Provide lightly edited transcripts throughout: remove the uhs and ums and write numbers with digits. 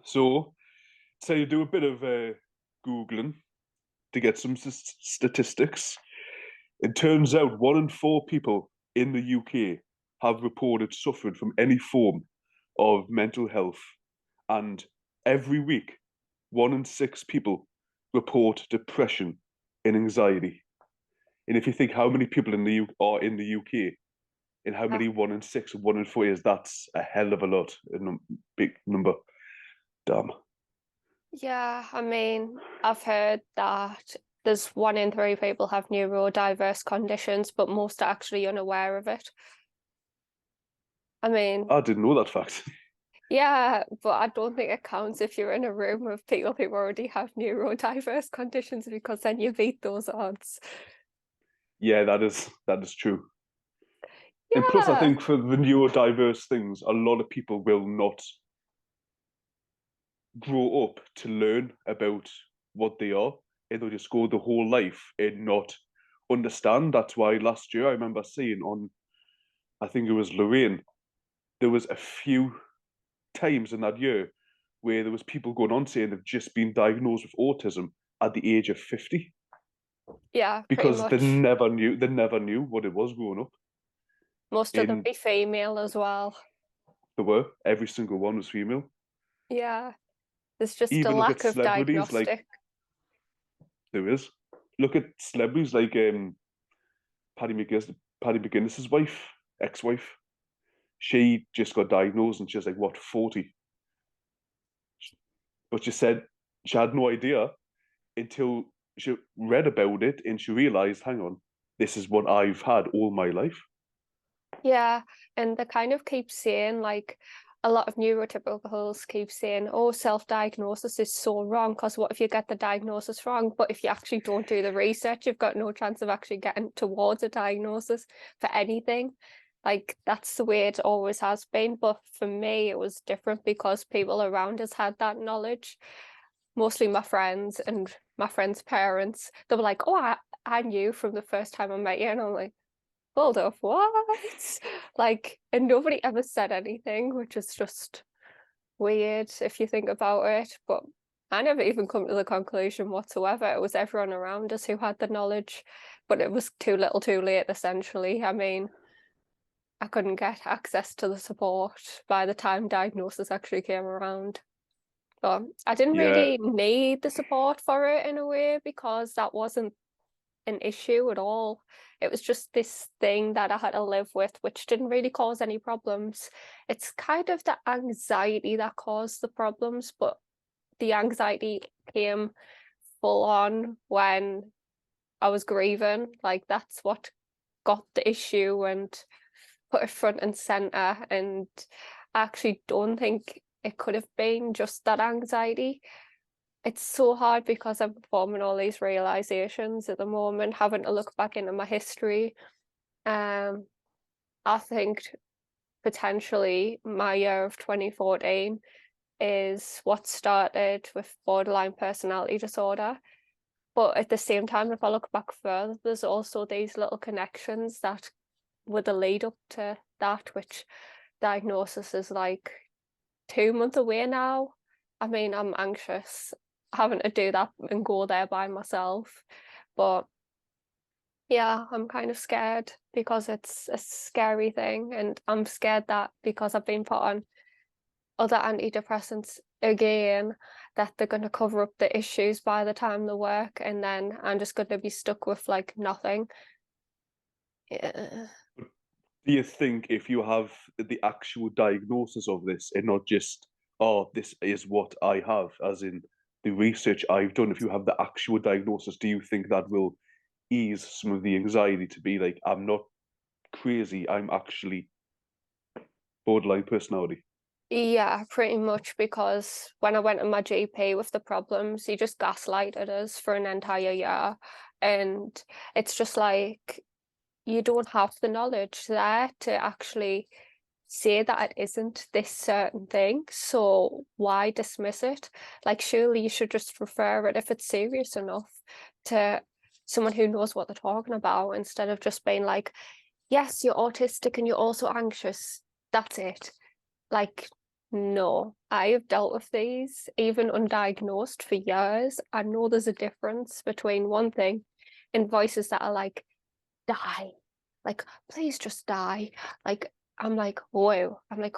So, so you do a bit of Googling to get some statistics. It turns out 1 in 4 people in the UK have reported suffering from any form of mental health. And every week, 1 in 6 people report depression and anxiety. And if you think how many people are in the UK and how Uh, many 1 in 6 and 1 in 4 is, that's a hell of a lot, big number. Damn. Yeah, I mean, I've heard that there's 1 in 3 people have neurodiverse conditions, but most are actually unaware of it. I mean, I didn't know that fact. yeah, but I don't think it counts if you're in a room of people who already have neurodiverse conditions because then you beat those odds. Yeah, that is true. And plus, I Yeah, think for the neurodiverse things, a lot of people will not grow up to learn about what they are, and they'll just go the whole life and not understand. That's why last year I remember seeing on, I think it was Lorraine, there was a few times in that year where there was people going on saying they've just been diagnosed with autism at the age of 50 yeah, pretty because much. they never knew what it was growing up. Most of them And be female as well. there were every single one was female. Yeah, there's just a Even look at lack of celebrities like diagnostic. there is. Look at celebrities like Paddy McGuinness, Paddy McGuinness's wife, ex-wife. She just got diagnosed and she was like what 40, but she said she had no idea until she read about it and she realized, hang on, this is what I've had all my life. Yeah, and they kind of keep saying like a lot of neurotypicals keep saying, oh, self-diagnosis is so wrong because what if you get the diagnosis wrong? But if you actually don't do the research, you've got no chance of actually getting towards a diagnosis for anything. Like that's the way it always has been. But for me, it was different because people around us had that knowledge. Mostly my friends and my friends' parents. They were like, oh, I knew from the first time I met you. And I'm like, hold up, what? Like, and nobody ever said anything, which is just weird if you think about it. But I never even come to the conclusion whatsoever. It was everyone around us who had the knowledge, but it was too little too late, essentially. I mean, I couldn't get access to the support by the time diagnosis actually came around. But I didn't Yeah, really need the support for it in a way because that wasn't an issue at all. It was just this thing that I had to live with, which didn't really cause any problems. It's kind of the anxiety that caused the problems, but the anxiety came full on when I was grieving. Like that's what got the issue and put it front and center. And I actually don't think it could have been just that anxiety. It's so hard because I'm performing all these realizations at the moment, having to look back into my history. Um, I think potentially my year of 2014 is what started with borderline personality disorder. But at the same time, if I look back further, there's also these little connections that were the lead up to that, which diagnosis is like 2 months away now. I mean, I'm anxious having to do that and go there by myself. But yeah, I'm kind of scared because it's a scary thing. And I'm scared that because I've been put on other antidepressants again, that they're going to cover up the issues by the time they work. And then I'm just going to be stuck with like nothing. Yeah. do you think if you have the actual diagnosis of this and not just, oh, this is what I have, as in the research I've done, if you have the actual diagnosis, do you think that will ease some of the anxiety to be like, I'm not crazy, I'm actually borderline personality? Yeah, pretty much because when I went to my GP with the problems, he just gaslighted us for an entire year. And it's just like you don't have the knowledge there to actually say that it isn't this certain thing. So why dismiss it? Like, surely you should just refer it if it's serious enough to someone who knows what they're talking about instead of just being like, yes, you're autistic and you're also anxious. That's it. Like, No, I have dealt with these, even undiagnosed, for years. I know there's a difference between one thing and voices that are like, die, like, please just die. Like, I'm like, whoa, I'm like,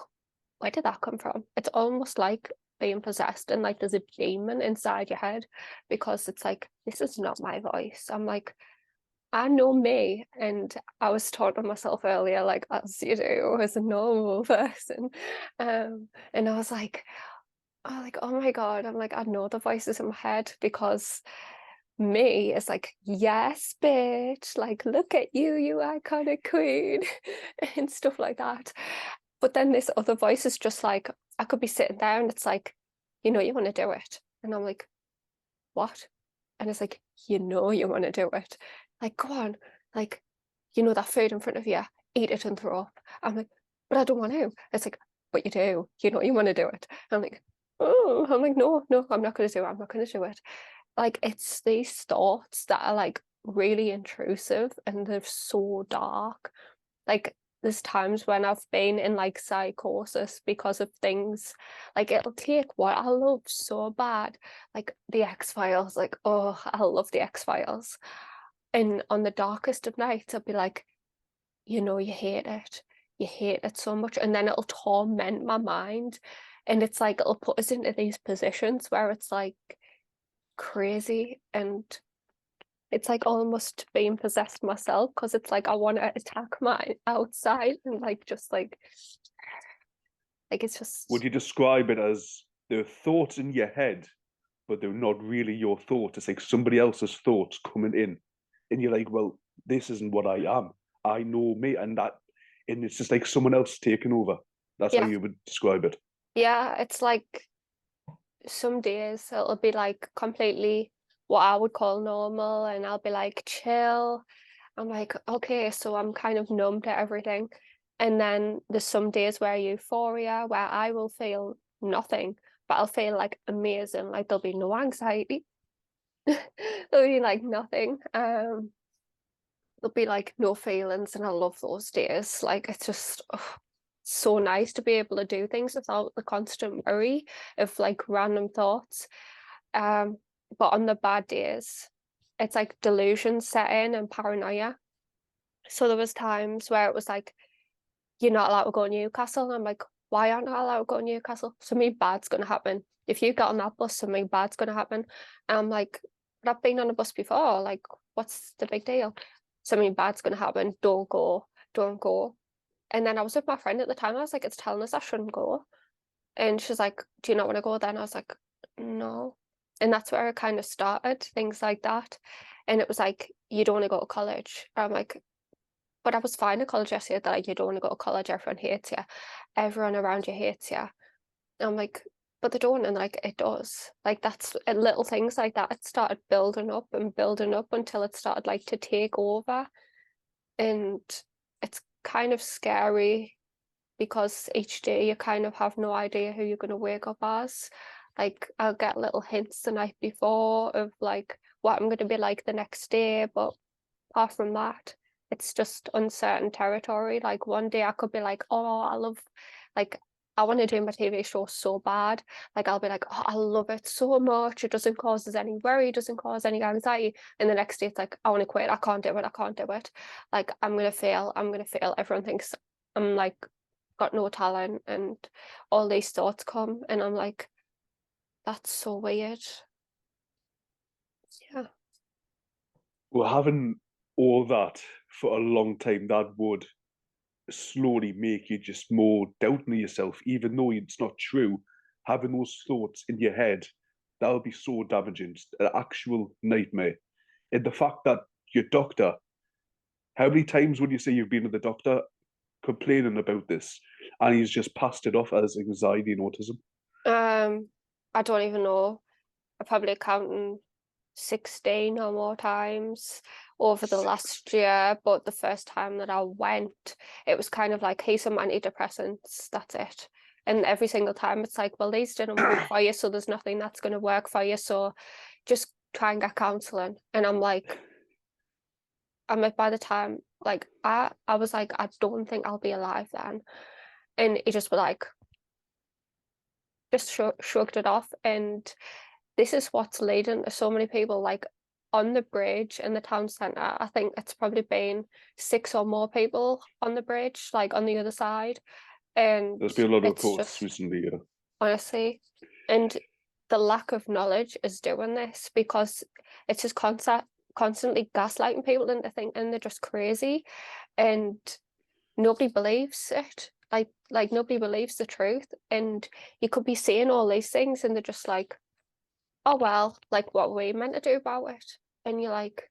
where did that come from? It's almost like being possessed and like there's a demon inside your head because it's like, this is not my voice. I'm like, I know me, and I was talking to myself earlier, like as you do, as a normal person, and I was like, oh my God, I'm like, I know the voices in my head because me is like, yes, bitch, like, look at you, you iconic queen, and stuff like that. But then this other voice is just like, I could be sitting there and it's like, you want to do it, and I'm like, what? And it's like, you want to do it. Like, go on. Like, that food in front of you, eat it and throw up. I'm like, but I don't want to. It's like, but you do. You want to do it. I'm like, oh, I'm like, no, I'm not going to do it. I'm not going to do it. Like, it's these thoughts that are like really intrusive and they're so dark. Like, there's times when I've been in like psychosis because of things like it'll take what I love so bad, like the X-Files, like, oh, I love the X-Files. And on the darkest of nights, I'll be like, you hate it. You hate it so much. And then it'll torment my mind. And it's like it'll put us into these positions where it's like crazy and it's like almost being possessed myself because it's like I want to attack my outside and like just like it's Would just you describe it as there are thoughts in your head, but they're not really your thoughts? It's like somebody else's thoughts coming in, and you're like, well, this isn't what I am. I know me, and it's just like someone else taking over. That's how yeah, you would describe it. yeah, it's like some days it'll be like completely what I would call normal and I'll be like chill. I'm like, okay, so I'm kind of numb to everything. And then there's some days where euphoria, where I will feel nothing, but I'll feel like amazing. Like there'll be no anxiety. There'll be like nothing. There'll be like no feelings, and I love those days. Like it's just so nice to be able to do things without the constant worry of like random thoughts. Um, but on the bad days, it's like delusions set in and paranoia. So there was times where it was like, you're not allowed to go to Newcastle. And I'm like, why aren't I allowed to go to Newcastle? Something bad's gonna happen. If you get on that bus, something bad's gonna happen. And I'm like, but I've been on a bus before. Like, what's the big deal? Something bad's gonna happen. Don't go. Don't go. And then I was with my friend at the time. I was like, it's telling us I shouldn't go. And she's like, do you not want to go then? I was like, no. And that's where it kind of started, things like that. And it was like, you don't want to go to college. I'm like, but I was fine at college yesterday that like, you don't want to go to college, everyone hates you. Everyone around you hates you. And I'm like, but they don't, and like it does. Like that's little things like that. It started building up and building up until it started like to take over. And it's kind of scary because each day you kind of have no idea who you're going to wake up as. Like I'll get little hints the night before of like what I'm going to be like the next day, but apart from that, it's just uncertain territory. Like one day I could be like, oh, like I want to do my TV show so bad. Like I'll be like, oh, I love it so much. It doesn't cause us any worry, it doesn't cause any anxiety. And the next day it's like, I want to quit. I can't do it. I can't do it. Like I'm gonna fail. I'm gonna fail. Everyone thinks I'm like got no talent, and all these thoughts come, and I'm like, that's so weird. Yeah. Well, having all that for a long time, that would slowly make you just more doubting of yourself, even though it's not true. Having those thoughts in your head, that'll be so damaging, an actual nightmare. And the fact that your doctor, how many times would you say you've been to the doctor complaining about this, and he's just passed it off as anxiety and autism? Um, I don't even know. I probably counting 16 or more times over the last year, but the first time that I went, it was kind of like, here's some antidepressants, that's it. And every single time it's like, well, these didn't work for you, so there's nothing that's going to work for you, so just try and get counseling. And I'm like, by the time, like, I was like, I don't think I'll be alive then. And it just was like, just shrugged it off. And this is what's leading to so many people, like on the bridge in the town centre. I think it's probably been 6 or more people on the bridge, like on the other side. And There's been a lot of it's reports just, recently. Yeah. honestly, and the lack of knowledge is doing this, because it's just constantly gaslighting people into thinking they're just crazy, and nobody believes it. Like nobody believes the truth, and you could be saying all these things, and they're just like, "Oh well, like what are we meant to do about it?" And you're like,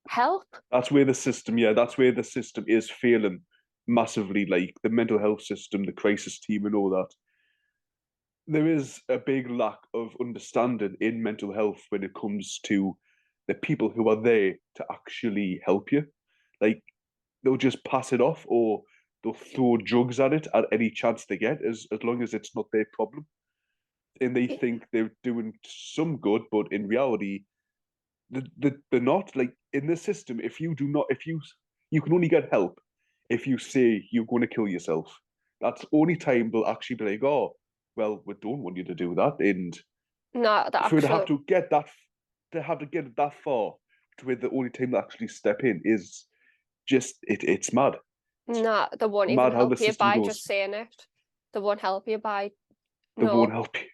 "Help." That's where the system, yeah, that's where the system is failing massively. Like the mental health system, the crisis team, and all that. There is a big lack of understanding in mental health when it comes to the people who are there to actually help you. Like they'll just pass it off, or they'll throw drugs at it at any chance they get, as long as it's not their problem. And they think they're doing some good, but in reality, they're not. Like in the system, if you do not, if you can only get help if you say you're going to kill yourself. That's the only time they'll actually be like, oh, well, we don't want you to do that. And No, the for to have actual to get that, to have to get it that far, to where the only time they actually step in is just it's mad. It's no, they won't even mad how the help you system by goes. just saying it. They won't help you by They won't no. help you.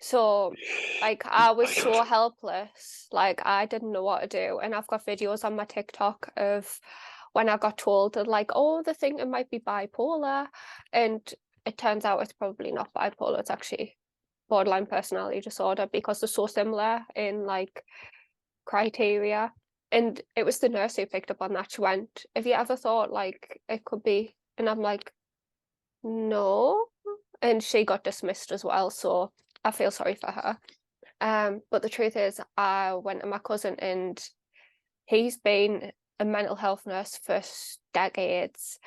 So, like, I was so helpless. Like, I didn't know what to do. And I've got videos on my TikTok of when I got told that, like, oh, they think it might be bipolar. And it turns out it's probably not bipolar. It's actually borderline personality disorder, because they're so similar in, like, criteria. And it was the nurse who picked up on that. She went, have you ever thought, like, it could be? And I'm like, no. And she got dismissed as well. So I feel sorry for her. But the truth is, I went to my cousin, and he's been a mental health nurse for decades.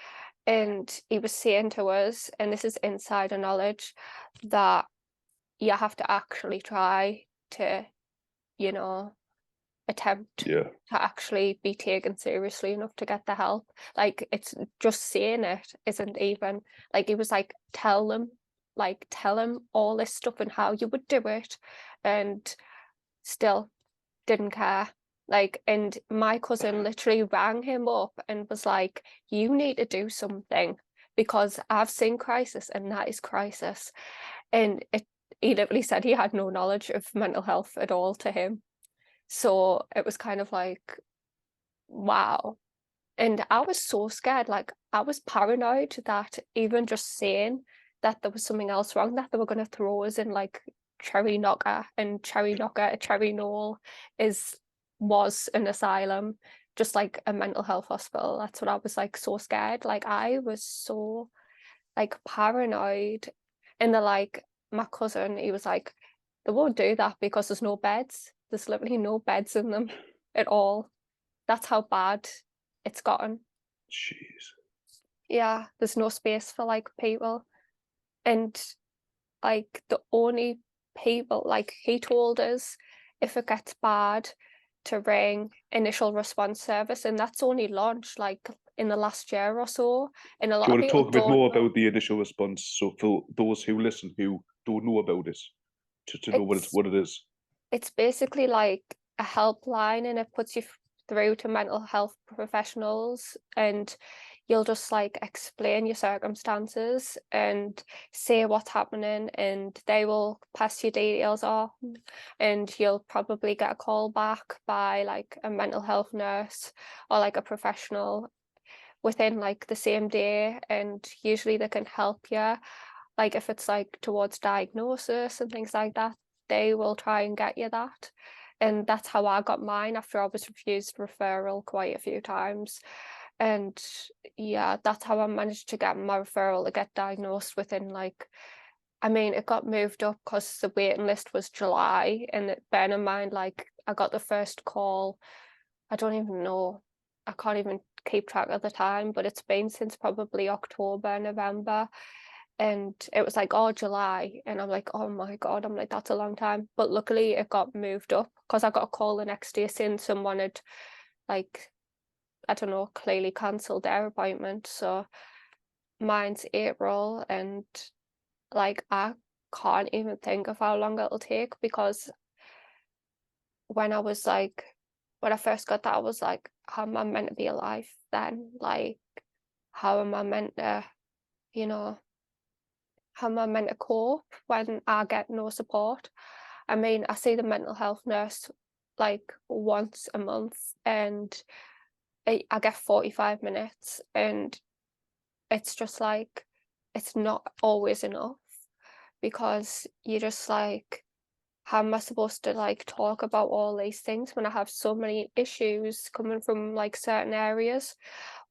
And he was saying to us, and this is insider knowledge, that you have to actually try to, you know, attempt Yeah, to actually be taken seriously enough to get the help. Like, it's just saying it isn't even, like, it was like, tell him all this stuff and how you would do it, and still didn't care. Like, and my cousin literally rang him up and was like, you need to do something, because I've seen crisis and that is crisis. And he literally said he had no knowledge of mental health at all to him. So it was kind of like, wow. And I was so scared. Like, I was paranoid that even just saying that there was something else wrong, that they were going to throw us in like Cherry Knocker, and Cherry Knocker, Cherry Knoll was an asylum, just like a mental health hospital. That's what I was like, so scared. Like, I was so like paranoid. And they're like, my cousin, he was like, they won't do that because there's no beds. There's literally no beds in them at all. That's how bad it's gotten. jeez. Yeah, there's no space for like people. And like the only people, like, he told us if it gets bad to ring initial response service, and that's only launched like in the last year or so. And a Do lot you of want to people talk a bit don't more know. about the initial response, so for those who listen who don't know about it, to know It's what it is? it's basically like a helpline, and it puts you through to mental health professionals, and you'll just like explain your circumstances and say what's happening, and they will pass your details on, and you'll probably get a call back by like a mental health nurse or like a professional within like the same day, and usually they can help you. Like, if it's like towards diagnosis and things like that, they will try and get you that. And that's how I got mine, after I was refused referral quite a few times. And yeah, that's how I managed to get my referral to get diagnosed within like, I mean, it got moved up because the waiting list was July. And bear in mind, like, I got the first call, I don't even know, I can't even keep track of the time, but it's been since probably October, November. And it was like, oh, July. And I'm like, oh my God, I'm like, that's a long time. But luckily it got moved up, because I got a call the next day saying someone had, like, I don't know, clearly cancelled their appointment. So mine's April, and like, I can't even think of how long it'll take, because when I was like, when I first got that, I was like, how am I meant to be alive then? Like, how am I meant to, you know, how am I meant to cope when I get no support? I mean, I see the mental health nurse like once a month, and I get 45 minutes, and it's just like, it's not always enough, because you're just like, how am I supposed to like talk about all these things when I have so many issues coming from like certain areas?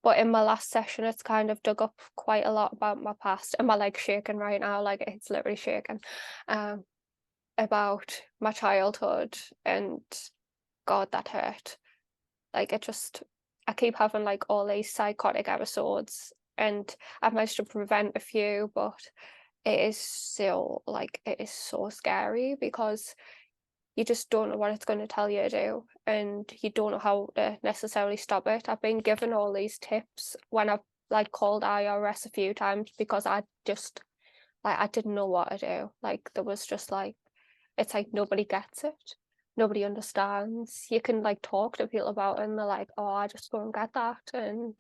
But in my last session, it's kind of dug up quite a lot about my past, and my leg's shaking right now, like it's literally shaking. Um, about my childhood, and God, that hurt. Like it just, I keep having like all these psychotic episodes, and I've managed to prevent a few, but it is so like, it is so scary, because you just don't know what it's going to tell you to do, and you don't know how to necessarily stop it. I've been given all these tips when I've like called IRS a few times, because I just like, I didn't know what to do. Like there was just like, it's like nobody gets it. Nobody understands. You can like talk to people about it, and they're like, oh, I just don't get that. And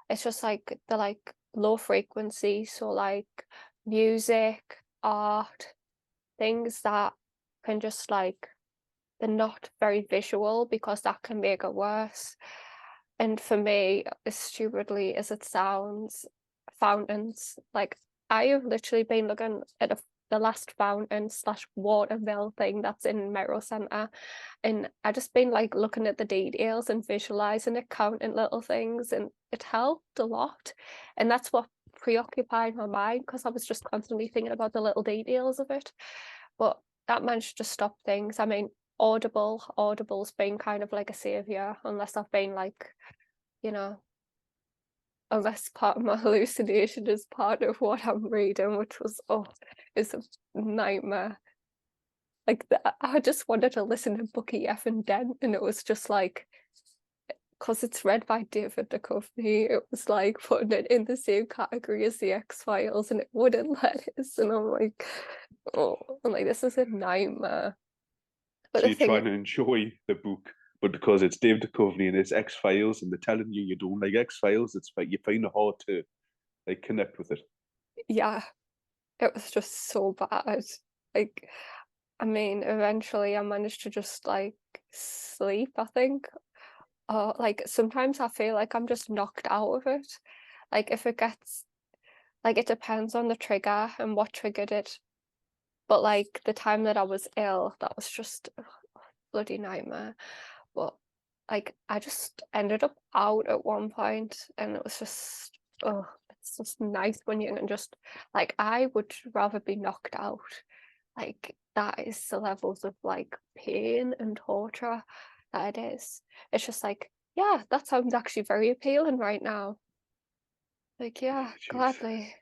it's just like, they're like low frequency. So like music, art, things that can just like, they're not very visual, because that can make it worse. And for me, as stupidly as it sounds, fountains, like I have literally been looking at the last fountain slash water mill thing that's in Metro Centre, and I just been like looking at the details and visualizing it, counting little things, and it helped a lot. And that's what preoccupied my mind, because I was just constantly thinking about the little details of it. But that managed to stop things. I mean, Audible's been kind of like a savior, unless I've been like, you know, unless part of my hallucination is part of what I'm reading, which was, oh, it's a nightmare. Like I just wanted to listen to Bucky F and Dent, and it was just like, because it's read by David Duchovny, it was like putting it in the same category as the X-Files, and it wouldn't let us. And I'm like, oh, I'm like, this is a nightmare. But So the you're thing, trying to enjoy the book, but because it's David Duchovny and it's X Files, and they're telling you you don't like X Files, it's like you find it hard to like connect with it. yeah, it was just so bad. Like, I mean, eventually I managed to just like sleep, I think. Like sometimes I feel like I'm just knocked out of it. Like if it gets, like it depends on the trigger and what triggered it. But like the time that I was ill, that was just a bloody nightmare. But like I just ended up out at one point, and it was just, oh, it's just nice when you can just, like, I would rather be knocked out. Like that is the levels of like pain and torture that it is. It's just like, yeah, that sounds actually very appealing right now. Like, yeah, Jeez. gladly.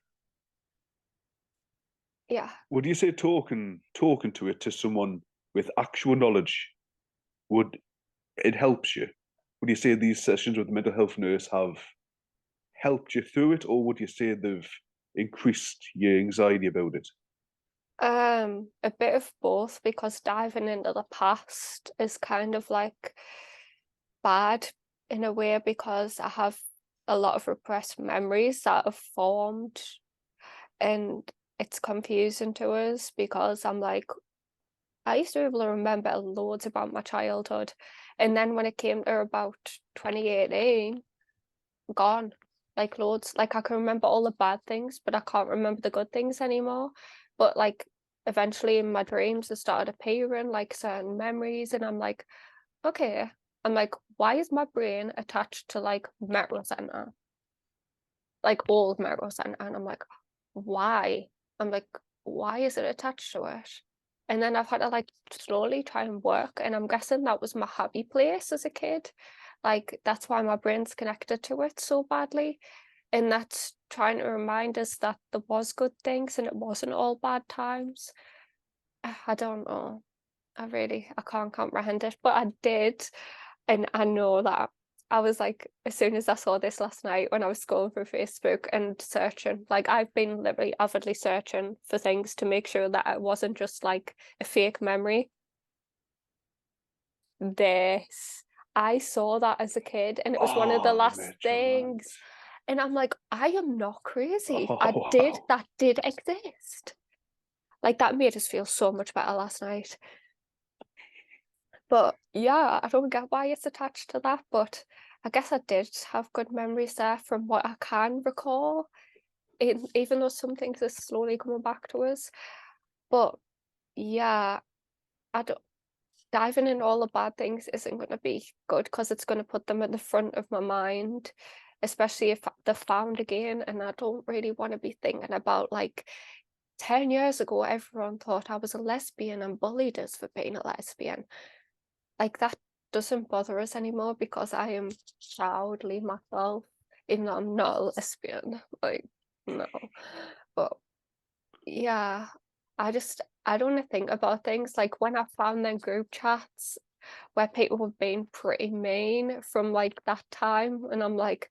Yeah. Would you say talking to it to someone with actual knowledge would it helps you? Would you say these sessions with the mental health nurse have helped you through it, or would you say they've increased your anxiety about it? A bit of both, because diving into the past is kind of like bad in a way, because I have a lot of repressed memories that have formed, and it's confusing to us, because I'm like, I used to be able to remember loads about my childhood, and then when it came to about 2018, gone. Like loads. Like I can remember all the bad things, but I can't remember the good things anymore. But like eventually in my dreams it started appearing like certain memories, and I'm like, okay. I'm like, why is my brain attached to like Metro Centre? Like old Metro Centre. And I'm like, why? I'm like, why is it attached to it? And then I've had to like slowly try and work, and I'm guessing that was my happy place as a kid. Like that's why my brain's connected to it so badly. And that's trying to remind us that there was good things and it wasn't all bad times. I don't know. I can't comprehend it, but I did. And I know that I was like, as soon as I saw this last night when I was scrolling through Facebook and searching, like I've been literally avidly searching for things to make sure that it wasn't just like a fake memory. This, I saw that as a kid, and it was one of the Oh, the last Midtjylland. things. And I'm like, I am not crazy. Oh, wow. That did exist. Like that made us feel so much better last night. But yeah, I don't get why it's attached to that, but I guess I did have good memories there from what I can recall, even though some things are slowly coming back to us. But yeah, I don't, diving in all the bad things isn't going to be good because it's going to put them at the front of my mind, especially if they're found again. And I don't really want to be thinking about like 10 years ago, everyone thought I was a lesbian and bullied us for being a lesbian. Like that doesn't bother us anymore because I am proudly myself, even though I'm not a lesbian. Like, no. But yeah, I don't think about things like when I found them group chats where people were being pretty mean from like that time, and I'm like,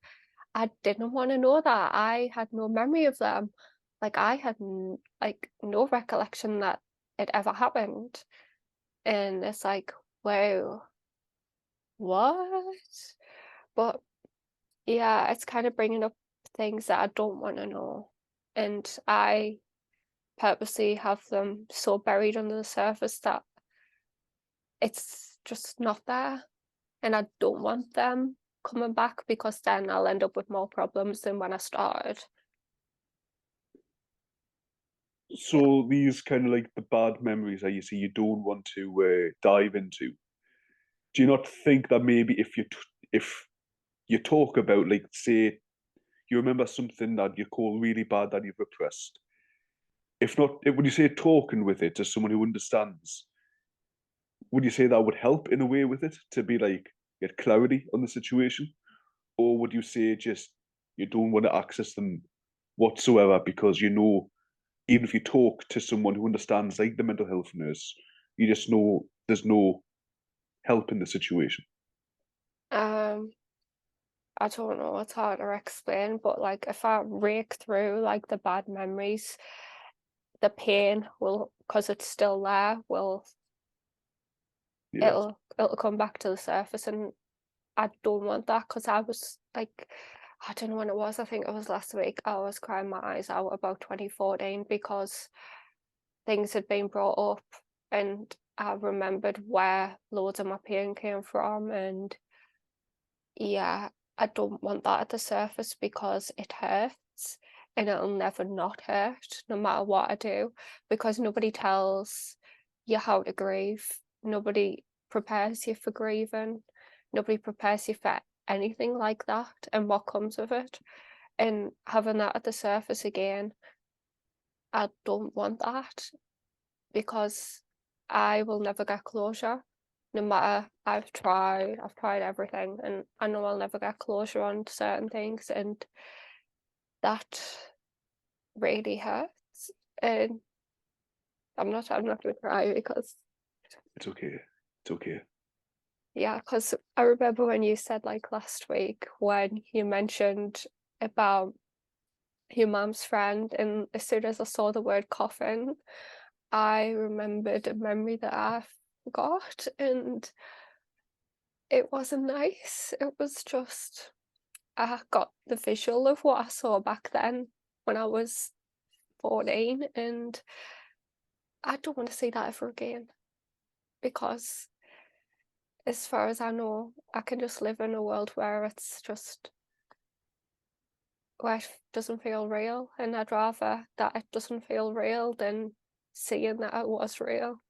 I didn't want to know that. I had no memory of them. Like I had like no recollection that it ever happened. And it's like, wow, what? But yeah, it's kind of bringing up things that I don't want to know. And I purposely have them so buried under the surface that it's just not there. And I don't want them coming back because then I'll end up with more problems than when I started. Yeah. So these kind of like the bad memories that you see you don't want to dive into. Do you not think that maybe if you talk about like say you remember something that you call really bad that you've repressed, if not, would you say talking with it to someone who understands? Would you say that would help in a way with it to be like get clarity on the situation, or would you say just you don't want to access them whatsoever because you know even if you talk to someone who understands, like the mental health nurse, you just know there's no help in the situation. Um, I don't know, it's hard to explain, but like if I rake through like the bad memories, the pain will, because it's still there, will Yeah. it'll come back to the surface, and I don't want that because I was like, I don't know when it was. I think it was last week. I was crying my eyes out about 2014 because things had been brought up, and I remembered where loads of my pain came from, and yeah, I don't want that at the surface because it hurts and it'll never not hurt no matter what I do, because nobody tells you how to grieve. Nobody prepares you for grieving. Nobody prepares you for anything like that and what comes of it. And having that at the surface again, I don't want that because I will never get closure. No matter, I've tried everything, and I know I'll never get closure on certain things, and that really hurts. And I'm not gonna cry because It's okay. It's okay. yeah, because I remember when you said like last week when you mentioned about your mom's friend, and as soon as I saw the word coffin, I remembered a memory that I forgot, and it wasn't nice. It was just I got the visual of what I saw back then when I was 14, and I don't want to see that ever again because as far as I know, I can just live in a world where it's just where it doesn't feel real, and I'd rather that it doesn't feel real than seeing that it was real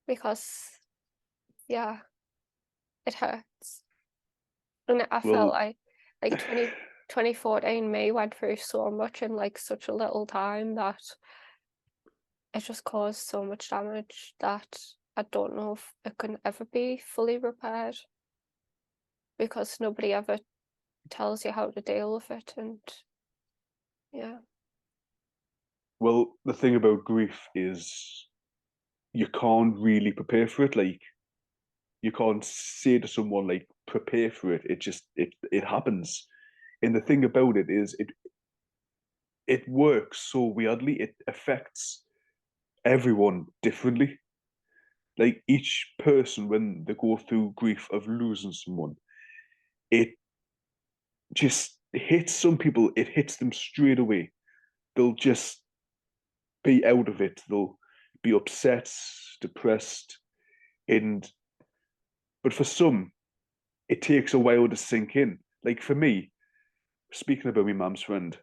because yeah, it hurts. And I felt Well, like 2014 me went through so much in like such a little time that it just caused so much damage that I don't know if it can ever be fully repaired because nobody ever tells you how to deal with it. And yeah, well, the thing about grief is you can't really prepare for it. Like You can't say to someone like prepare for it. It just it happens. And the thing about it is it works so weirdly. It affects everyone differently. Like each person when they go through grief of losing someone, it just hits some people, it hits them straight away. They'll just be out of it. They'll be upset, depressed, and but for some, it takes a while to sink in. Like for me, speaking about my mum's friend,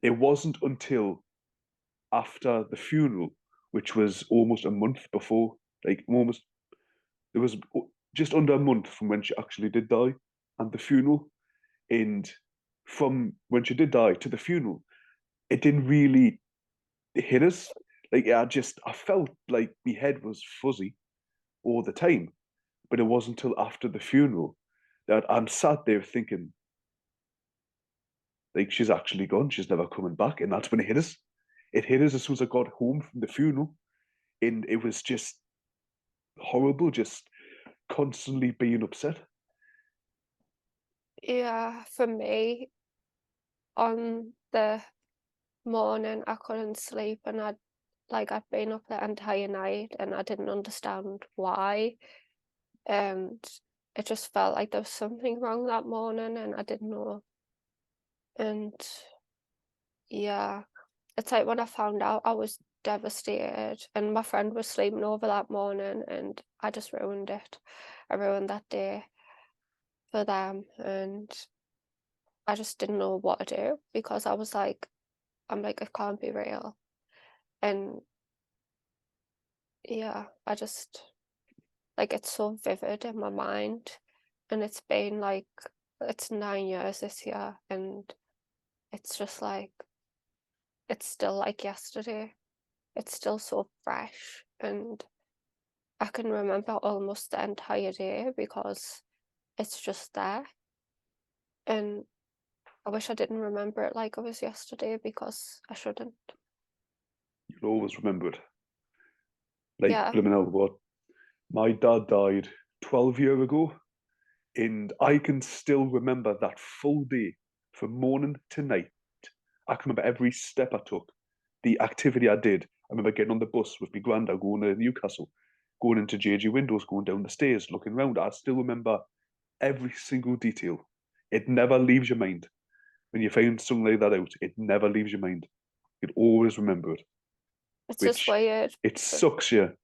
it wasn't until after the funeral, which was almost a month before, like almost it was just under a month from when she actually did die, and the funeral, and from when she did die to the funeral, it didn't really hit us. Like I felt like my head was fuzzy all the time, but it wasn't until after the funeral that I'm sat there thinking, like she's actually gone, she's never coming back, and that's when it hit us. It hit us as soon as I got home from the funeral, and it was just horrible, just constantly being upset. Yeah, for me, on the morning I couldn't sleep and I'd been up the entire night and I didn't understand why. And it just felt like there was something wrong that morning and I didn't know. And yeah, it's like when I found out, I was devastated. And my friend was sleeping over that morning and I just ruined it. I ruined that day for them. And I just didn't know what to do because I'm like, it can't be real. And yeah, I just like it's so vivid in my mind. And it's been like, it's 9 years this year. And it's just like, it's still like yesterday. It's still so fresh. And I can remember almost the entire day because it's just there. And I wish I didn't remember it like it was yesterday because I shouldn't. You'll always remember it. Like Yeah. blooming out what my dad died 12 years ago, and I can still remember that full day from morning to night. I can remember every step I took, the activity I did. I remember getting on the bus with my granddad going to Newcastle, going into JG Windows, going down the stairs, looking around. I still remember every single detail. It never leaves your mind. When you find something like that out, it never leaves your mind. You always remember it, It's just which weird. it But sucks you.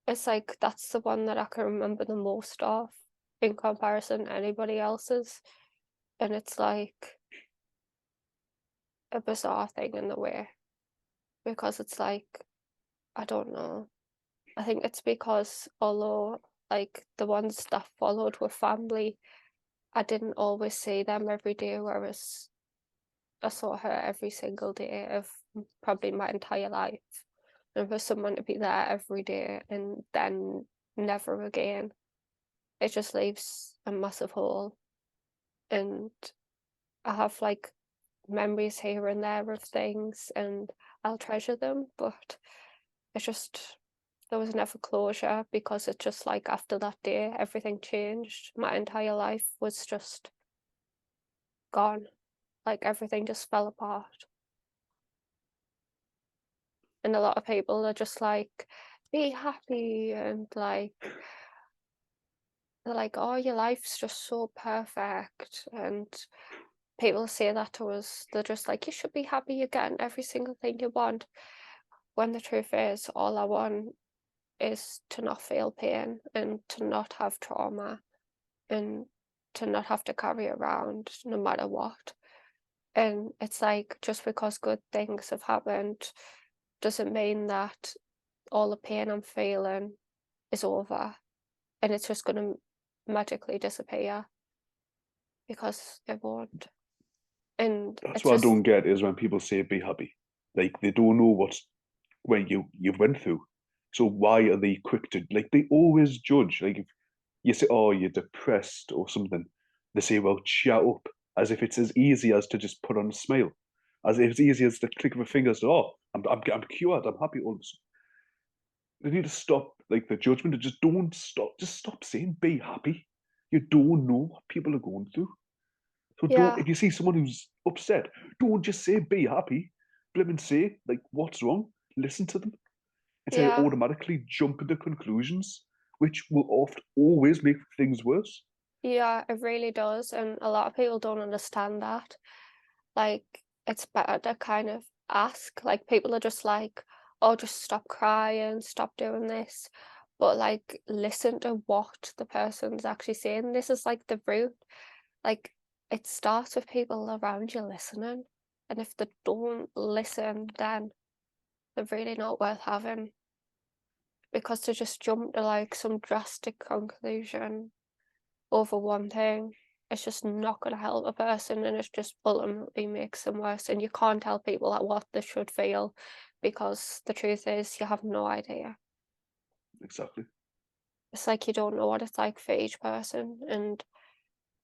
it's like that's the one that I can remember the most of in comparison to anybody else's. And it's like a bizarre thing in the way because it's like, I don't know. I think it's because although like the ones that followed were family, I didn't always see them every day, whereas I saw her every single day of probably my entire life. And for someone to be there every day and then never again, it just leaves a massive hole. And I have like memories here and there of things and I'll treasure them, but it's just there was never closure because it just like after that day everything changed. My entire life was just gone. Like everything just fell apart. And a lot of people are just like, be happy and like they're like, oh, your life's just so perfect. And people say that to us. They're just like, you should be happy you're getting every single thing you want. When the truth is, all I want is to not feel pain and to not have trauma and to not have to carry around no matter what. And it's like just because good things have happened doesn't mean that all the pain I'm feeling is over and it's just going to magically disappear because it won't. And That's it's what I just, don't get is when people say be happy. Like they don't know what's where you've went through. So why are they quick to like they always judge? Like if you say, oh, you're depressed or something, they say, well, shut up, as if it's as easy as to just put on a smile, as if it's easy as the click of a finger. So, oh, I'm cured, I'm happy. All of a sudden. They need to stop like the judgment, and just don't stop. Just stop saying be happy. You don't know what people are going through. So don't, Yeah, if you see someone who's upset, don't just say be happy. Blim say like what's wrong. Listen to them instead of yeah, automatically jumping to conclusions, which will oft always make things worse. yeah, it really does. And a lot of people don't understand that. Like, it's better to kind of ask. Like, people are just like, oh, just stop crying, stop doing this. But like, listen to what the person's actually saying. This is like the root. Like, it starts with people around you listening. And if they don't listen, then they're really not worth having, because to just jump to like some drastic conclusion over one thing, it's just not going to help a person, and it just ultimately makes them worse. And you can't tell people that what they should feel, because the truth is you have no idea. Exactly. It's like you don't know what it's like for each person. And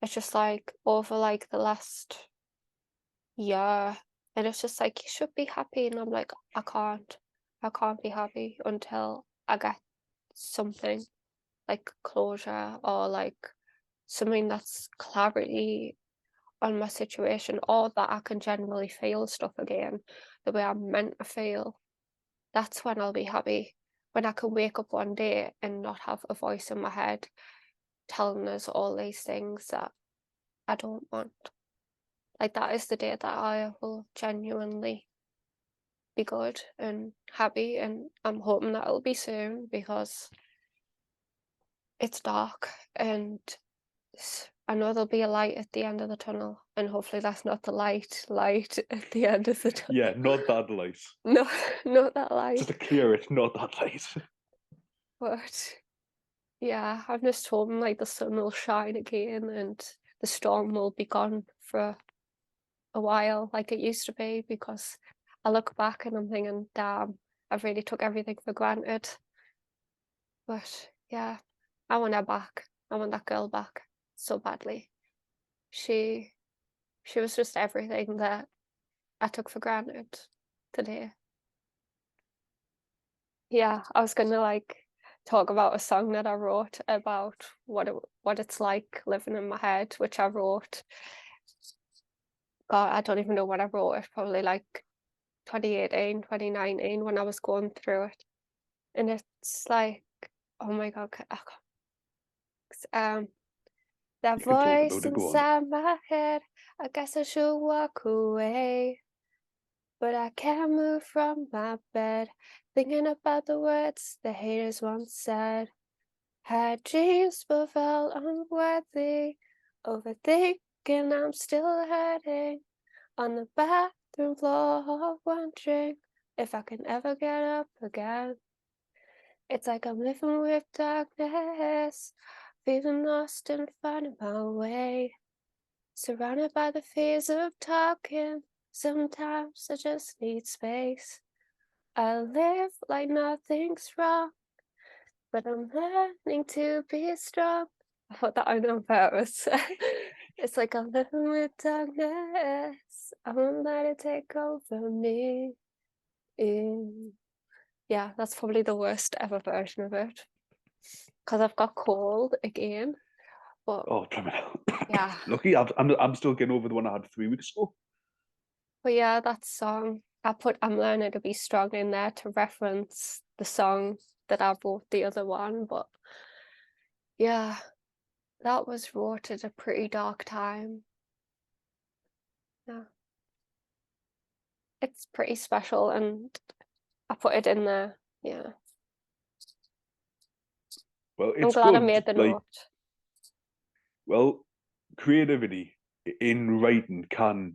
it's just like over like the last year, and it's just like you should be happy, and I'm like, I can't be happy until I get something like closure, or like something that's clarity on my situation, or that I can generally feel stuff again the way I'm meant to feel. That's when I'll be happy. When I can wake up one day and not have a voice in my head telling us all these things that I don't want. Like, that is the day that I will genuinely be good and happy, and I'm hoping that it'll be soon, because it's dark, and I know there'll be a light at the end of the tunnel, and hopefully that's not the light at the end of the Yeah, tunnel. not that light. No, not that Just to light. clear it, not that light. But yeah, I'm just hoping like the sun will shine again, and the storm will be gone for a while like it used to be, because I look back and I'm thinking, damn, I've really took everything for granted. But yeah, I want her back. I want that girl back so badly. She she was just everything that I took for granted today. Yeah, I was gonna like talk about a song that I wrote about what it's like living in my head, which I wrote. God, I don't even know when I wrote it. Probably like 2018, 2019, when I was going through it. And it's like, oh my God, um, that You can talk voice about it, go on. inside my head. I guess I should walk away, but I can't move from my bed, thinking about the words the haters once said. Had dreams but felt unworthy, overthinking I'm still hurting, on the bathroom floor wondering if I can ever get up again. It's like I'm living with darkness, feeling lost and finding my way, surrounded by the fears of talking. Sometimes I just need space. I live like nothing's wrong, but I'm learning to be strong. I thought that out on purpose. It's like I'm living with darkness. I won't let it take over me. Yeah, that's probably the worst ever version of it, because I've got cold again. But Oh, criminal. yeah, Lucky, I'm still getting over the one I had 3 weeks ago. but yeah, that song I put "I'm Learning to Be Strong" in there to reference the song that I wrote the other one. But yeah, that was wrote at a pretty dark time. Yeah, it's pretty special, and I put it in there. Yeah, Well, I'm it's glad I good. made the Like, note. well, creativity in writing can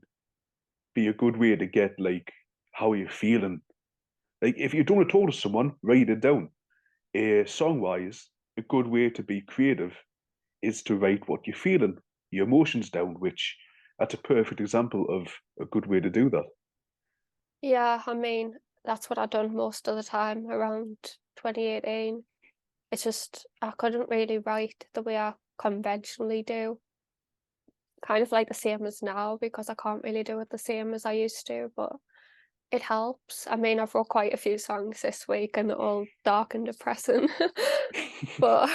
be a good way to get like how you're feeling. Like, if you don't want to talk to someone, write it down. Song wise, a good way to be creative is to write what you're feeling, your emotions down, which that's a perfect example of a good way to do that. Yeah, I mean, that's what I've done most of the time around 2018. It's just I couldn't really write the way I conventionally do. Kind of like the same as now, because I can't really do it the same as I used to. But It helps. I mean, I've wrote quite a few songs this week and they're all dark and depressing. But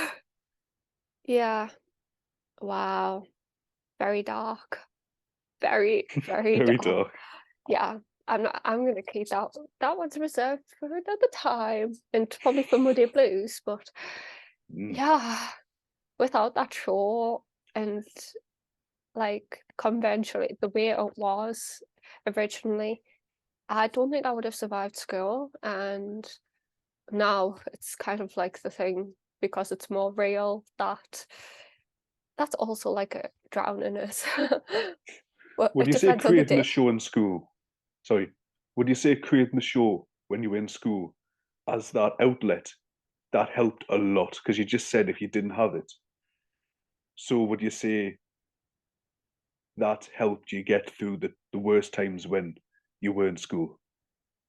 yeah, wow, very dark. Very, very Very dark. dark. Yeah, I'm gonna keep that one's reserved for another time and probably for Muddy Blues, but Mm. yeah, without that show and like conventionally the way it was originally, I don't think I would have survived school. And now it's kind of like the thing because it's more real that that's also like a drowning us. But Would it you say depends on the creating a day. show in school? Sorry. Would you say creating the show when you were in school as that outlet that helped a lot? Because you just said if you didn't have it. So would you say that helped you get through the worst times when you were in school,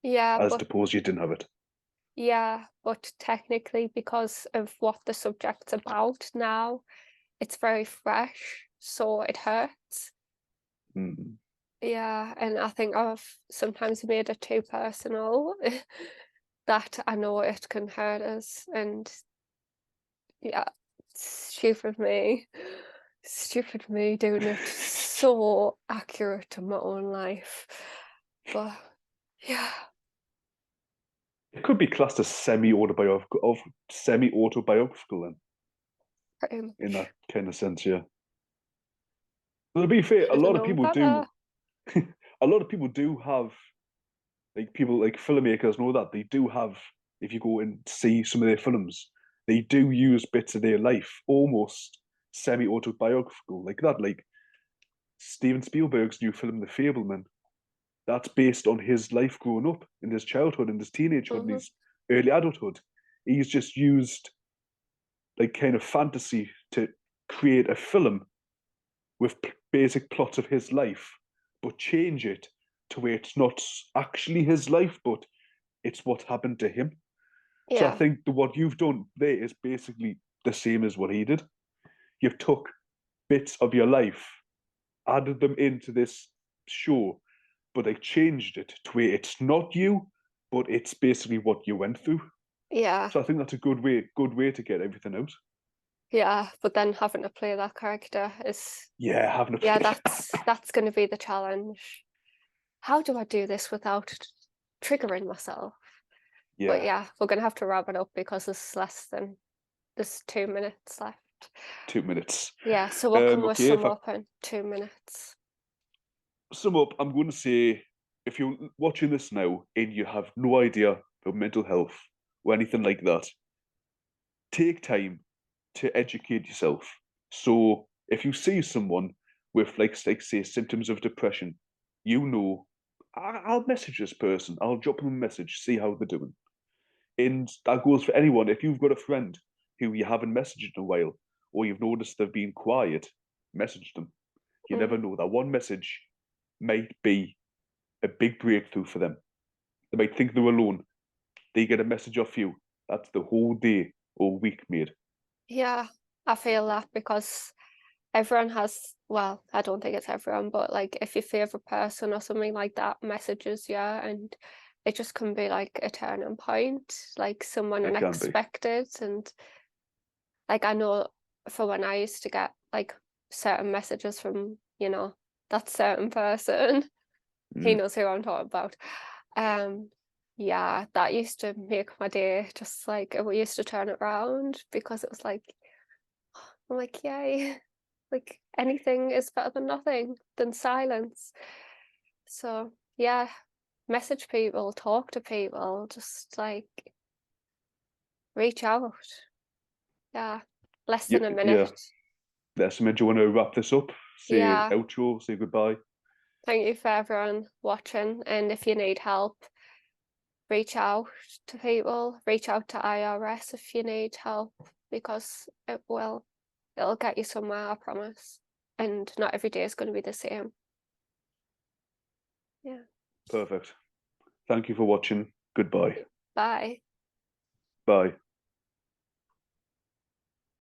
Yeah, as but opposed you didn't have it? yeah, but technically because of what the subject's about now, it's very fresh, so it hurts. Mm. Yeah, and I think I've sometimes made it too personal that I know it can hurt us. And yeah, stupid me. Stupid me doing it so accurate to my own life. But yeah, It could be classed as semi-autobiographical then, pretty in much. that kind of sense, yeah. But to be fair, a Should have lot of known people do. better. A lot of people do have, like, people like filmmakers know that they do have. If you go and see some of their films, they do use bits of their life, almost semi-autobiographical, like that. Like Steven Spielberg's new film, The Fableman, that's based on his life growing up in his childhood, in his teenagehood, and Hmm. his early adulthood. He's just used like kind of fantasy to create a film with basic plots of his life, but change it to where it's not actually his life, but it's what happened to him. So I Yeah, think what you've done there is basically the same as what he did. You've took bits of your life, added them into this show, but they changed it to where it's not you, but it's basically what you went through. yeah, So I think that's a good way to get everything out. yeah. But then having to play that character is, Yeah, having a yeah, play. that's going to be the challenge. How do I do this without triggering myself? But Yeah, yeah, we're going to have to wrap it up because there's 2 minutes left. 2 minutes. Yeah, so what can we Okay, if sum I up in 2 minutes? sum up, I'm going to say if you're watching this now and you have no idea about mental health or anything like that, take time to educate yourself. So if you see someone with like say symptoms of depression, you know, I'll message this person. I'll drop them a message, see how they're doing. And that goes for anyone. If you've got a friend who you haven't messaged in a while, or you've noticed they've been quiet, message them. You never Mm, know. That one message might be a big breakthrough for them. They might think they're alone. They get a message off you. That's the whole day or week made. yeah, I feel that because everyone has, well, I don't think it's everyone, but like if your favorite person or something like that messages you, and it just can be like a turning point, like someone It can be. unexpected. And like I know for when I used to get like certain messages from, that certain person, he Mm. knows who I'm talking about. Um, yeah, that used to make my day just like we used to turn it around because it was like I'm like, yay, like anything is better than nothing, than silence. So yeah, message people, talk to people, just like reach out. Yeah, less Yeah, than a yeah. minute. That's do you want to wrap this up? Say Yeah, outro, say goodbye. thank you for everyone watching. And if you need help, reach out to people, reach out to IRS if you need help because it'll get you somewhere, I promise. And not every day is going to be the same. Yeah. Perfect. Thank you for watching. Goodbye. Bye. Bye.